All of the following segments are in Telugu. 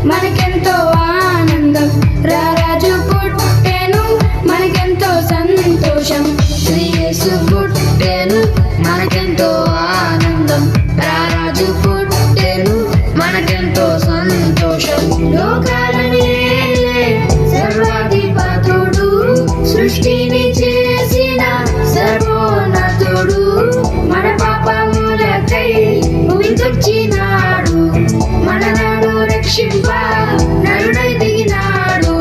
మనకెంతో ఆనందం. రారాజు పుట్టెను మనకెంతో సంతోషం. శ్రీ యేసు పుట్టెను మనకెంతో ఆనందం. రారాజు పుట్టెను మనకెంతో సంతోషం. లోకాలను ఏలే సర్వాధిపతుడు, సృష్టిని చేసిన సర్వోన్నతుడు, మన పాపములకై భూమికొచ్చినాడు, మనలను రక్షింప నరుడై దిగినాడు.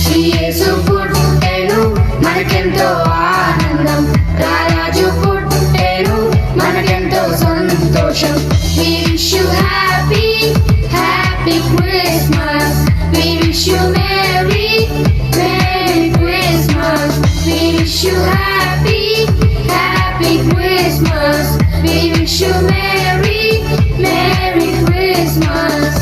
శ్రీ యేసు పుట్టెను మనకెంతో ఆనందం. రారాజు పుట్టెను మనకెంతో సంతోషం. We wish you happy, happy Christmas. We wish you merry, merry Christmas. We wish you happy, happy Christmas. We wish you merry, merry Christmas.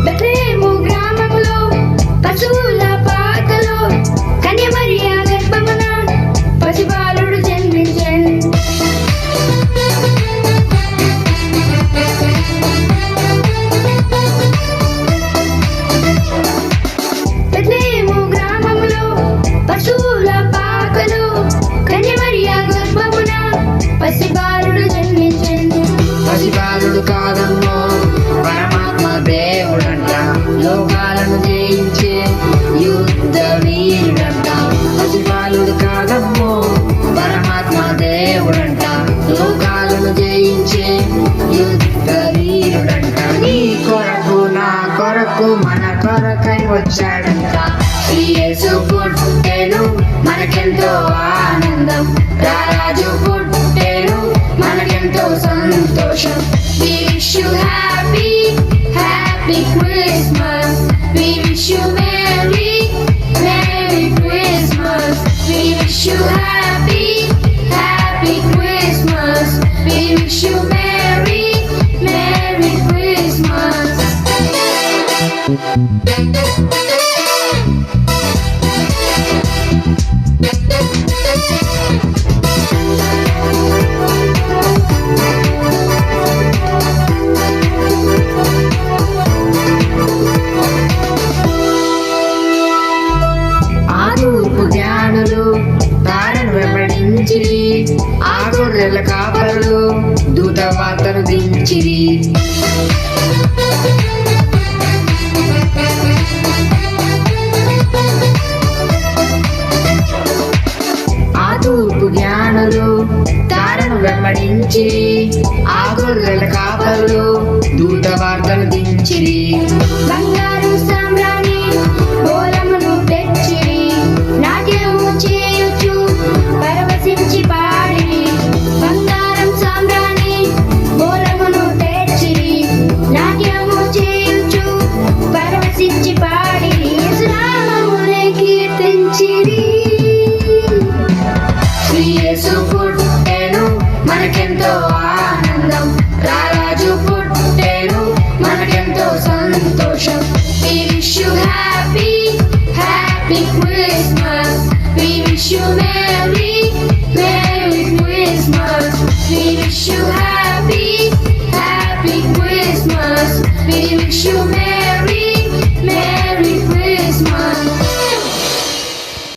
Bethlehem గ్రామంలో పశువుల పాకలో కన్య మరియ గర్భమున పసిబాలుడు జన్మించెను. బెత్లెహేము గ్రామంలో పశువుల పాకలో కన్య మరియ గర్భమున పసిబాలుడు జన్మించెను. పసిబాలుడు కాదమ్మో పరమాత్మ దేవుడంట, లోకాలను జయించే యుద్ధ వీరుడంట. పసిబాలుడు కాదమ్మో పరమాత్మ దేవుడంట, లోకాలను జయించే యుద్ధ వీరుడంట. నీ కొరకు నా కొరకు మన కొరకై వచ్చాడంట. శ్రీ యేసు పుట్టెను మనకెంతో ఆనందం. రారాజు పుట్టెను మనకెంతో సంతోషం. We wish you happy, happy Christmas. We wish you merry, merry Christmas. We wish you happy, happy Christmas. We wish you merry, merry Christmas. ఆ తూర్పు జ్ఞానులు తారను వెంబడించిరి, ఆ గొర్రెల కాపరులు దూత వార్తను దించిరి. ఆ తూర్పు జ్ఞానులు తారను వెంబడించిరి, ఆ గొర్రెల కాపరులు దూత వార్తను దించిరి. బంగారు సామ్రాణి బోలమును తెచ్చిరి, నాట్యము చేయుచు పరవశించి పాడిరి. బంగారం సామ్రాణి బోలమును తెచ్చిరి, నాట్యము చేయుచు పరవశించి పాడిరి. యేసు నామమునే కీర్తించిరి. శ్రీ యేసు పుట్టెను మనకెంతో ఆనందం. రారాజు పుట్టెను మనకెంతో సంతోషం. We wish you happy,